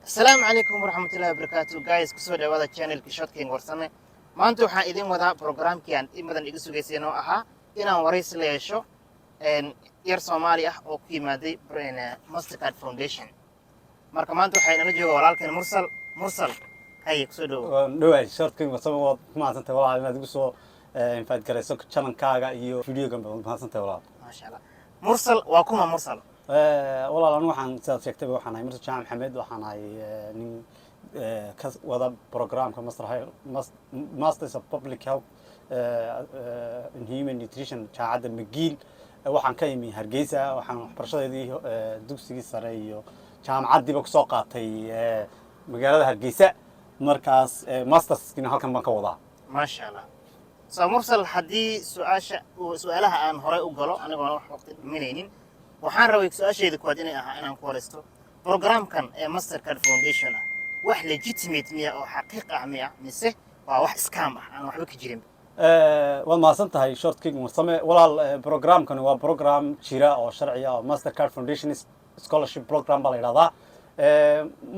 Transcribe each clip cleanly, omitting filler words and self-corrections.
السلام عليكم ورحمة الله وبركاته جايز كسود هذا channel كشوت كين ورسمة ما أنتوا حائدين وذا برنامج كيان إمدن إجسوا جيسينو أها إن وريس ليشو إن ير سومالي أو كيما دي برين ماستركارد فاونديشن marka maanta waxay nala jooga walaalkeen mursal hay kusoo dhawaay shortkan wasaba waad ku mahadsantahay walaal inaad igu soo infaad garayso channelkaaga iyo videogan baad mahadsantahay walaal maasha Allah mursal waa kuma mursal walaal anigu waxaan sidaad sheegtay waxaan ahay mursal jaamac maxamed waxaan ahay nin ka wada programka Masters of Public Health in Human Nutrition jaamacadda McGill waxaan ka imi Hargeysa waxaan waxbarashadeedii dugsigii sare iyo jaamacaddiiba ku soo qaatay magaalada Hargeysa markaas masterskina halkan baan ka wadaa maasha Allah soo mursal haddii su'aalaha aan hore u galo anigoo wax waqti dhuminaynin waxaan rabay su'aashayda kuwaad inay ahaa inaan ku wareysto programkan ee Mastercard Foundation wax legitimate miya oo xaqiiq ah miya mise waa wax scam ah aan waxba ka jirin waad mahadsantahay shortking warsame walaal programkan waa program jira oo sharci ah oo Mastercard Foundation scholarship program baa la yiraahdaa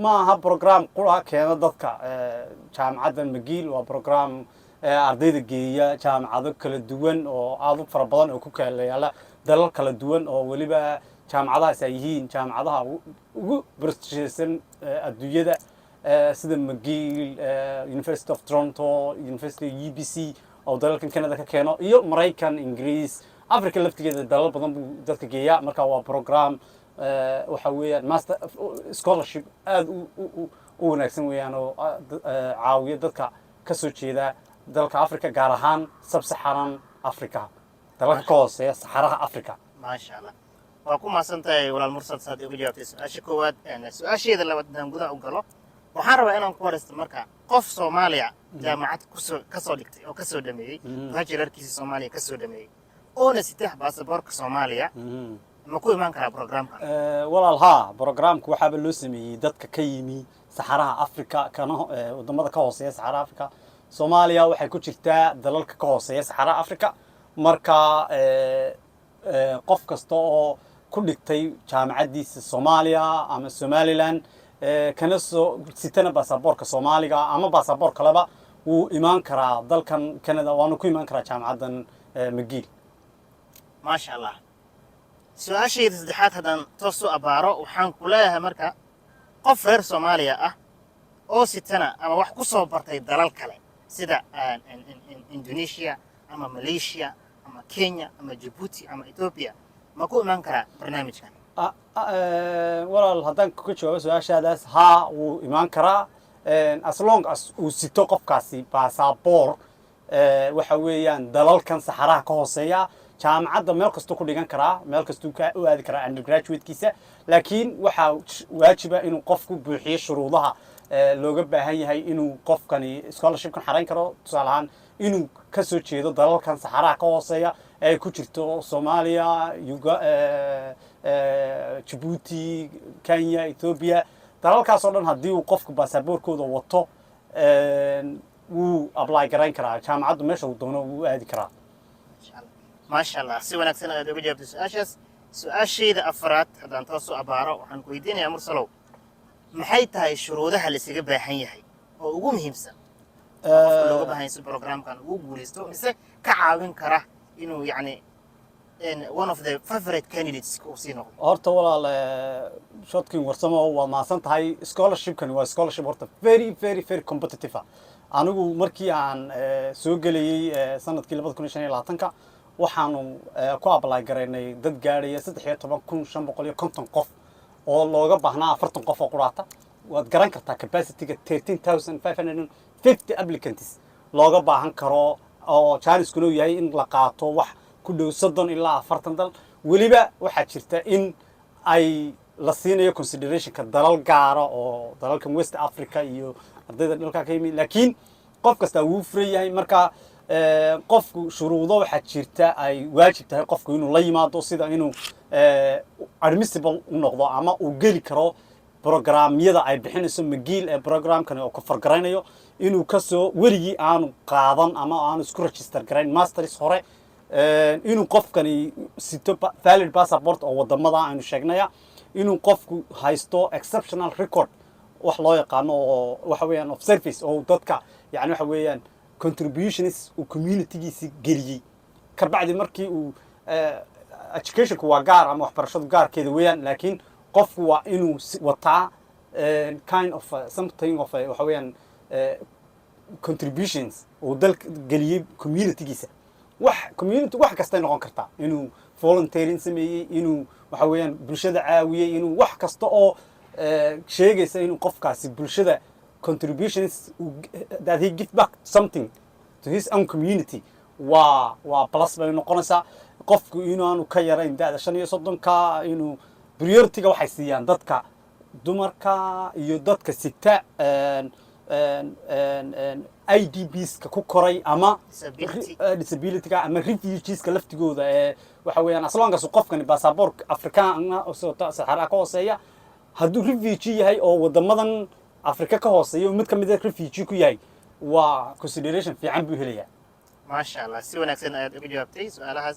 ma aha program qura keena dadka jaamacadda McGill waa program ardayda geeya jaamacado kala duwan oo aad u fara badan oo ku kala yaala dalal kala duwan oo waliba jaamacadahaas ay yihiin jaamacadaha ugu prestigious-san adduunyada sida McGill, University of Toronto, University of UBC oo dalalkan Canada ka keeno iyo Mareykan, Ingiriis, Afrika laftigeeda dalal badan buu dadka geeya marka waa program waxa weeyaan master scholarship aad u wanaagsan weeyaan oo caawiya dadka ka soo jeeda dalka Afrika gaar ahaan sub-Saharan Africa dalka ka hooseeya Saxaraha Afrika maasha Allah waa ku maasantahay walaal mursal saad ugu jawaabtay su'aasha koowaad su'aasheeda labaad aan gudaha u galo waxaan rabaa inaan ku wareysto marka qof Soomaaliya jaamacad ka soo dhigtay oo ka soo dhameeyay bachelorkiisa Soomaaliya ka soo dhameeyay oo na sitax baasaboorka Soomaaliya ma ku iman karaa programka walaal ha programku waxa loo sameeyay dadka ka yimi Saxaraha Afrika kana wadamada ka hooseeya Saxaraha Afrika Soomaaliya waxay ku jirtaa dalalka ka hooseeya Saxaraha Afrika marka qof kasta oo ku dhigtay jaamacadiisa Soomaaliya ama Somaliland kana soo sitana baasaboorka Soomaaliga ama baasaboor kaleba uu iman karaa dalkan Canada waana ku iman karaa jaamacaddan McGill maasha Allah su'aashayda saddexaad haddaan toos u abaaro waxaan ku leeyahay marka qof reer Soomaaliya ah oo sitana ama wax ku soo bartay dalal kale sida Indonesia ama Malaysia ama Kenya ama Djibouti ama Ethiopia ma ku iman karaa barnaamijkan walaal haddaan ka jawaabo su'aashaadaas haa wuu iman karaa as long as uu sito qofkaasi baasaboor waxa weeyaan dalalkan Saxaraha ka hooseeya jaamacadda meel kasta ku dhigan karaa meel kasta u aadi karaa undergraduate-kiisa laakiin waxa waajiba inuu qofku buuxiyo shuruudaha looga baahan yahay inuu qofkani scholarship-kan xarayn karo tusaale ahaan inuu ka soo jeedo dalalkan Saxaraha ka hooseeya ee ku jirto Soomaaliya, Djibouti, Kenya, Ethiopia dalalkaas oo dhan haddii uu qofku baasaboorkooda wato wuu apply garayn karaa jaamacaddu meesha uu doono wuu aadi karaa maasha Allah si wanaagsan aad uga jawaabtay su'aashaas su'aashayda afraad haddaan toos u abaaro waxaan ku weydiinayaa mursalow maxay tahay shuruudaha la isaga baahan yahay oo ugu muhiimsan qofka looga baahan yahay programkan ugu guuleysto mise ka caawin kara inuu yacni one of the favorite candidates uu sii noqdo horta walaal shortking warsamo waa maasan tahay scholarship-kan waa scholarship horta very competitive anigu markii aan soo galayay sanadkii 2025 waxaanu ku apply garaynay dad gaaraya 13,550 qof oo looga baahnaa 40 qof oo quraata waad garan kartaa capacity-ga 13,550 applicants looga baahan karo oo chance-ku yahay in la qaato wax ku dhow 30 ilaa 40 dal waliba waxa jirta in ay la siinayo consideration-ka dalal gaara oo dalalkan West Africa iyo ardayda dalka ka yimid laakiin qof kasta wuu furan yahay marka qofku shuruudo waxa jirta ay waajib tahay qofku inuu la yimaado sida inuu admissible u noqdo ama uu geli karo programyada ay bixinayso McGill ee programkan oo ka fargaraynayo inuu ka soo warigi aanu qaadan ama aanu isku register garayn masters hore inuu qofkani sito valid passport oo wadamada aanu sheegnaya inuu qofku haysto exceptional record wax loo yaqaano oo waxa weeyaan of service oo dadka yani waxa weeyaan contributions uu communitygiisi geliyey ka bacdi markii uu educationku waa gaar ama waxbarashadu gaarkeeda weeyaan laakiin qofku waa inuu wataa kind of something of waxa weeyaan contributions uu dalka geliyey communitygiisa community wax kastay noqon kartaa inuu volunteering sameeyey inuu waxa weeyaan bulshada caawiyey inuu wax kasta oo sheegaysa inuu qofkaasi bulshada contributions that he give back something to his own community waa plus bay noqonaysaa qofku inaanu ka yarayn da'da 35 inuu priority-ga waxay siiyaan dadka dumarka iyo dadka sita IDPs-ka ku koray ama disability-ga ama refugees-ka laftigooda waxa weeyaan as long as qofkani passport Afrikaan oo Sahara ka hooseeya hadduu refugee yahay oo wadamadan Afrika ka hooseeya mid ka mid ah refugee ku yahay waa consideration fiican buu helayaa ما شاء الله سوى نكسن آيات إجابتي سؤالها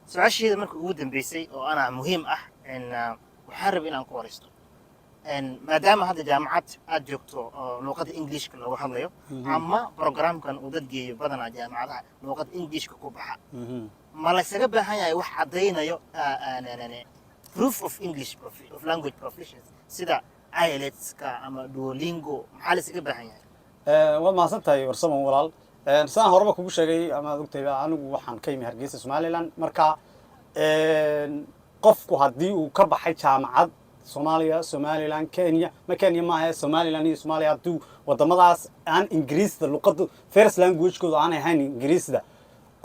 سؤال شيء مركو ودن بيسي وأنا مهم إن وحارب إن أنكو ورستو إن ما دام هذا جامعات أدجوكتو لغة إنجليش كنا وحضيو أما برنامج كان ودد جي بدنا جامعات لغة إنجليش كوبها ما لا سبب هاي واحد دينا يو proof of English of language proficiency سيدا IELTS كا أما دولينجو محل سبب هاي وما سنتي ورسمه ولال saan horeba kugu sheegay ama ogtay anigu waxaan ka yimi Hargeysa Somaliland marka qofku hadii uu ka baxay jaamacad Soomaaliya Somaliland Kenya ma Kenya ma aha Somaliland iyo Soomaaliya haduu wadamadaas aan Ingiriisda luqada first language-kooda aan ahayn Ingiriisda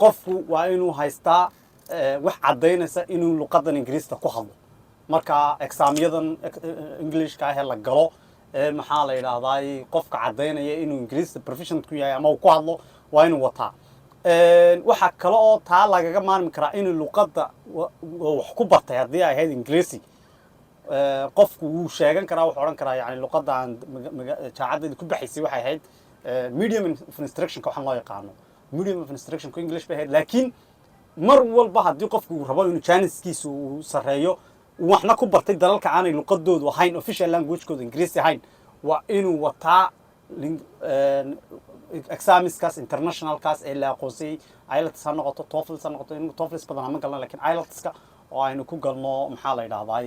qofku waa inuu haystaa wax cadeynaysa inuu luqadan Ingiriisda ku hadlo marka examyadan English-ka ah la galo maxaa la yiraahdaa qofka cadeynaya inuu Ingiriisda proficient ku yahay ama uu ku hadlo waa inuu wataa waxa kale oo taa lagaga maarmi karaa in luqadda wax ku bartay hadii ay ahayd Ingiriisi qofku uu sheegan karaa wuxuu oran karaa yani luqadan jaacadda ku baxaysay waxay ahayd medium of instruction ka waxaan loo yaqaano medium of instruction ku English bay ahayd laakiin mar walba hadii qofku uu rabo inuu Chinese-kiisu uu sareeyo waxna ku bartay dalalka aanay luqadoodu ahayn official language-kooda Ingiriisi ahayn waa inuu wataa exams-kaas international-kaas ee la aqoonsay IELTS ha noqoto TOEFL ha noqoto inuu TOEFL badan ama galna laakiin IELTS-ka oo aynu ku galno maxaa la yiraahdaa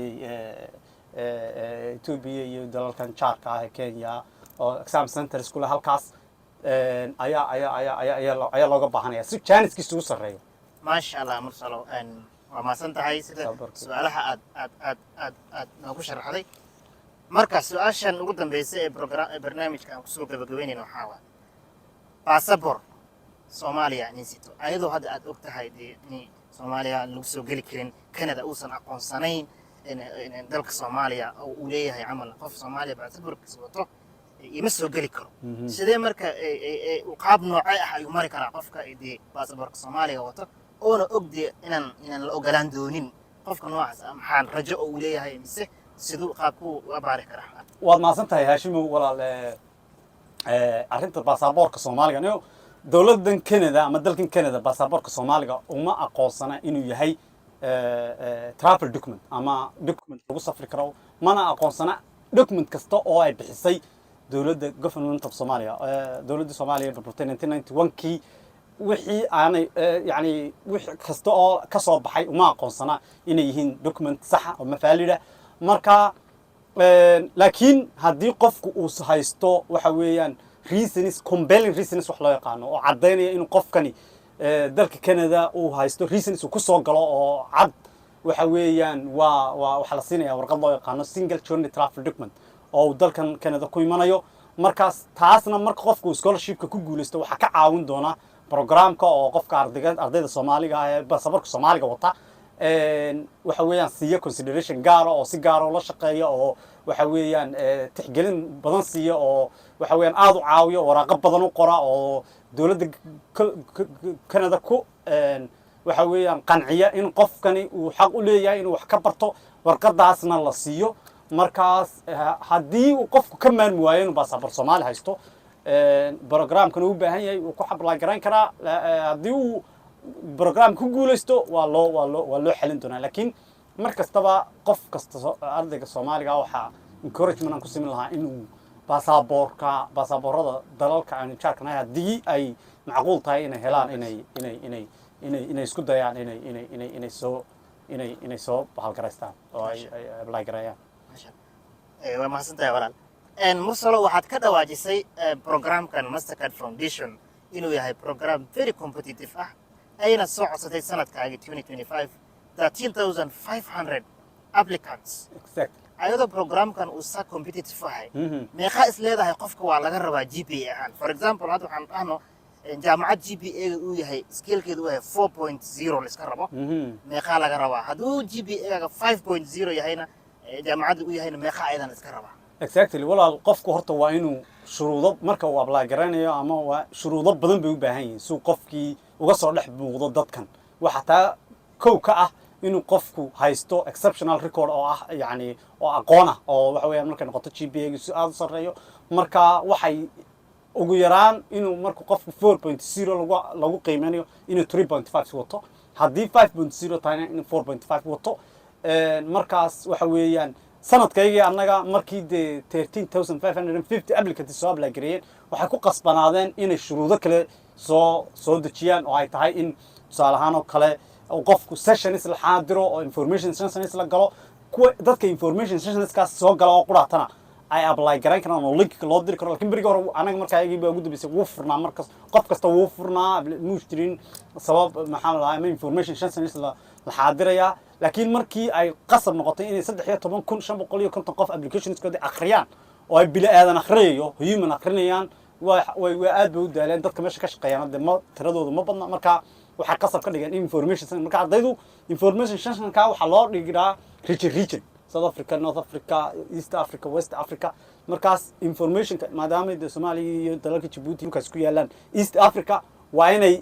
Ethiopia iyo dalalkan jaarka ah ee Kenya oo exam centers kula halkaas ayaa looga baahanaya si Chinese-kiisu u sareeyo ما شاء الله مرسلو وما سنتهي سؤالها أد نقول شرحي مركز سؤال شان قدام بيسي برنامج كان كسوق بجويني نحاول باسبور سوماليا نسيتو أيضا هذا أدوكت هاي ني سوماليا لوسو جلكرين كندا أوصل أقون سنين إن دلك سوماليا أو أوليها يعمل قف سوماليا باسبور كسوته يمسو جلكرو سيدي مركز وقاب نوعيها يمرك على قفك إدي باسبور سوماليا وطه أنا أقدر إن الأوغلان دونين قفك نوعس محل رجاء أوليها يمسه سيدو قابو وبارك رحمة وما سنتهي هاشم ولا أرنت باسبور كسوماليا نيو دولة كندا أما دولة كندا باسبور كسوماليا وما أقولنا إنه يهي travel document أما document لو سافر كراو ما أنا أقولنا document كستو أو أي بحسي دولة government of Somalia دولة Somalia بروتين 1991 كي wixii aanay yani wixii kasta oo ka soo baxay uma aqoonsana inay yihiin document sax ah oo mafaalida marka laakiin hadii qofku uu haysto waxa weeyaan reasons compelling reasons wax loo yaqaano oo cadeynaya in qofkani dalka Canada uu haysto reasons uu ku soo galo oo cad waxa weeyaan waxa la siinayaa warqad loo yaqaano single journey travel document oo dalkan Canada ku imanayo markaas taasna marka qofku scholarship-ka ku guuleysto waxa ka caawin doona برنامجka oo qofka ardayda Soomaaliga ah ee baasaboorka Soomaaliga wata waxa weeyaan siiyo consideration gaar ah oo si gaar ah la shaqeeyo oo waxa weeyaan tixgelin badan siiyo oo waxa weeyaan aad u caawiyo waraaqo badan u qora oo dawladda Canada ku waxa weeyaan qanciya in qofkani uu xaq u leeyahay inuu wax ka barto warqadaasna la siiyo markaas hadii uu qofku ka maarmi waayo inuu baasaboor Soomaali haysto برنامجكنا هو بهاي وكحب لا جران كرا هديو برنامج كقولستو والله حلنتنا لكن مركز طبعا قف كست أرضك الصومالي أو encouragement aan ku simin lahaa inuu baasaboorada dalalka aanu jaarkanahay haddii ay macquul tahay inay helaan inay isku dayaan inay soo bahalgaraystaan oo ay apply gareeyaan. waa mahadsantahay walaal. Mursalo waxaad ka dhawaajisay programkan Mastercard Foundation inuu yahay program very competitive ah ayna soo codsatay sanadkaagi 2025 13,500 applicants. Exactly. ayadoo programkan uu sa competitive ahay meeqa is leedahay qofka waa laga rabaa GPA ahaan. For example hadda waxaan dhahno jaamacad GPA uu yahay skillkeedu uu yahay 4.0 la iska rabo meeqa laga rabaa hadduu GPA-ga 5.0 yahayna jaamacadda uu yahayna meeqa aydan iska rabaa. Exactly. walaal qofku horta waa inuu shuruudo marka uu apply garanayo ama waa shuruudo badan bay u baahan yihiin si qofkii uga soo dhex muuqdo dadkan. waxa taa kow ka ah inuu qofku haysto exceptional record oo ah yani oo aqoon ah oo waxa weeyaan markay noqoto GPA-giisu aad u sarreeyo marka waxay ugu yaraan inuu markuu qofku 4.0 lagu qiimeynayo inuu 3.5 wato haddii 5.0 tahayna inuu 4.5 wato markaas waxa weeyaan sanadkaygii annaga markii dee 13,550 applicants soo apply gareeyeen waxay ku qasbanaadeen inay shuruudo kale soo dejiyaan oo ay tahay in tusaale ahaan oo kale qofku sessions la xaadiro oo information sessions la galo kuwa dadka information sessionskaas soo gala oo quraatana ay apply gareyn karaan oo link loo diri karo laakiin bariga hore anaga markaa ayagii baa ugu dambeysay wuu furnaa markaas qof kasta wuu furnaa mushtirin sabab maxaa la ama information sessions la xaadiraya laakiin markii ay qasab noqotay inay 13,550 qof applicationskooda akhriyaan oo ay bila aadan akhriyayo human akhrinayaan way aad bay u daaleen dadka meesha ka shaqeeyaan hadda tiradoodu ma badna marka waxaa qasab ka dhigeen information marka ardaydu information sessionka waxaa loo dhigaa region South Africa, North Africa, East Africa, West Africa markaas informationka maadaama Soomaaliya iyo dalalka Djibouti ka isku yaalaan East Africa waa inay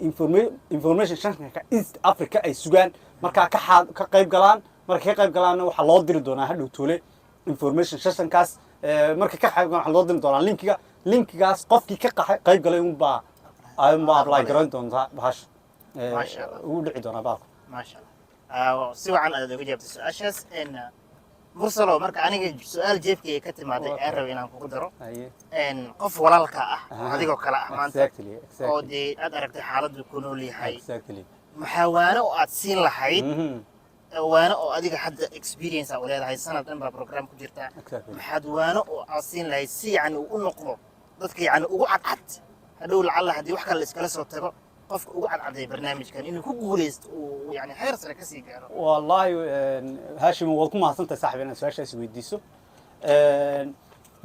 information sessionka East Africa ay sugaan marka ka qayb galaan marka ka qayb galaana waxaa loo diri doonaa hadhow toole information sessionkaas marka ka qayb galaan waxaa loo diri doonaa linkigaas qofkii ka qayb galay unbaa apply garan doontaa bahasha ugu dhici doonaa baalku. Masha Allah. si wacan aad uga jawaabtay su'aashaas Mursalo marka aniga su'aal jeebkayga ka timaaday aan rabo inaan kugu daro qof walaalka ah adigoo kale ah maanta oo dee aad aragtay xaaladdu ku nool yahay maxaa waano oo aad siin lahayd waano oo adiga hadda experience u leedahay sanad dhan baa program ku jirta maxaad waano oo aad siin lahayd si yani u noqdo dadka yani ugu cadcad hadhow lacalla haddii wax kale la iskala soo tago qofka ugu cadcaday barnaamijkan inuu ku guuleysto uu yani heer sare ka sii gaaro. Wallahi Hashim waad ku mahadsantahay saaxiib inaad su'aashaas weydiiso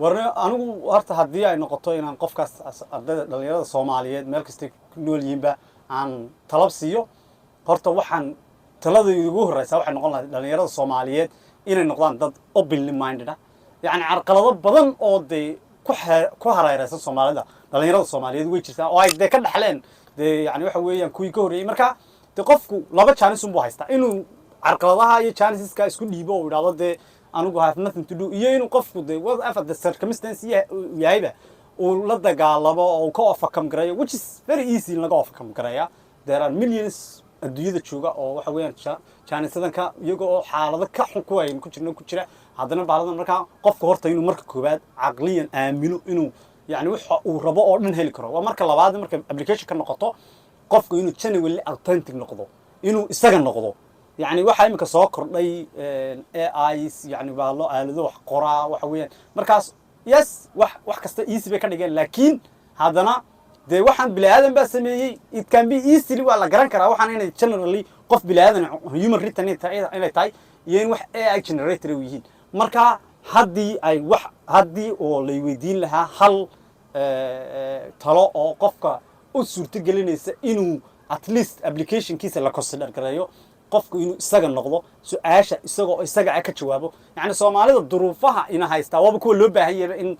warna anigu horta haddii ay noqoto inaan qofkaas ardayda dhalinyarada Soomaaliyeed meel kasta ku nool yihiinba aan talab siiyo horta waxaan taladayda ugu horeysa waxay noqon lahayd dhalinyarada Soomaaliyeed inay noqdaan dad openly minded ah yani carqalado badan oo ku hareeraysan Soomaalida dhalinyarada Soomaaliyeed way jirtaa oo ay ka dhaxleen يعني waxa weeyaan kuwii ka horeeyay marka qofku laba chance uu haystaa inuu carqaladaha iyo chanceska isku dhiibo oo yiraahdo anigu have nothing to do iyo inuu qofku whatever the circumstance yahayba uu la dagaalamo oo ka overcome gareeyo which is very easy in laga overcome gareeya there are millions adduunyada jooga oo waxa weeyaan chancesadanka iyagoo xaalado ka xun ku jira haddana baaladan marka qofku horta inuu marka koobaad aqliyan aamino inuu يعني وح وربا أو من هالكرة ومرك الله بعد مرك application كان نقطة قف إنه genuinely authentic نقطة إنه استجن نقطة يعني واحد يمكن ساكر لي AIs يعني بالله على ذو قرا وحويان مركز يس وح كست easy بكرة جن لكن هذانا ده واحد بالآدم بس مي it can be easily ولا جران كرا واحد هنا generally قف بالآدم human written تاي ين وح AI generator ويهين مركا haddii ay wax haddii oo la weydiin lahaa hal talo oo qofka u suurto gelinaysa inuu at least application-kiisa la consider gareeyo qofku inuu isaga noqdo su'aasha isaga ka jawaabo yani Soomaalida duruufaha ina haystaa waaba kuwa loo baahan yahay in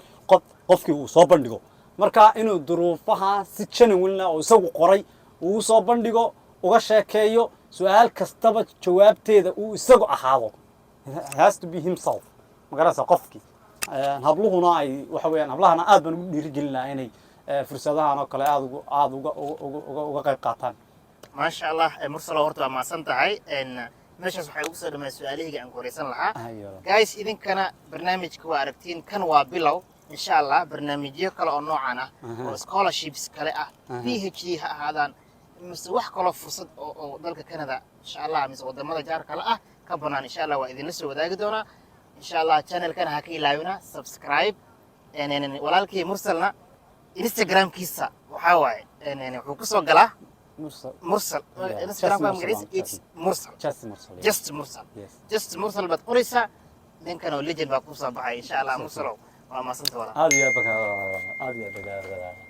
qofkii uu soo bandhigo marka inuu duruufaha si genuine oo isagu qoray uu soo bandhigo uga sheekeeyo su'aal kastaba jawaabteeda uu isagu ahaado has to be himself magarasa qofkii habluhuna ay waxa weeyaan hablahana aad baan ugu dhiirigelinaa inay fursadahan oo kale aad uga qayb qaataan. ما شاء الله Mursalo horta waa maasan tahay meeshaas waxay ugu soo dhammaan su'aalihii aan ku wareysan lahaa Ayo. guys idinkana barnaamijka waa aragtiin kan waa bilow insha Allah barnaamijyo kale oo noocan ah oo scholarships kale ah PhD ha ahaadaan mise wax kale fursad oo dalka Canada insha Allah mise wadamada jaar kale ah ka banaan insha Allah waa idin la soo wadaagi doonaa insha Allah channelkan ha ka ilaawina subscribe walaalkii mursalna Instagram-kiisa waxaa waaye wuxuu ku soo galaa mursal Instagram-ka magaciisa it's mursal just mursal just mursal baad qoraysaa ninkan oo legend baa ku soo baxay insha Allah mursalow waa maasanta walaal aad iyo aad baa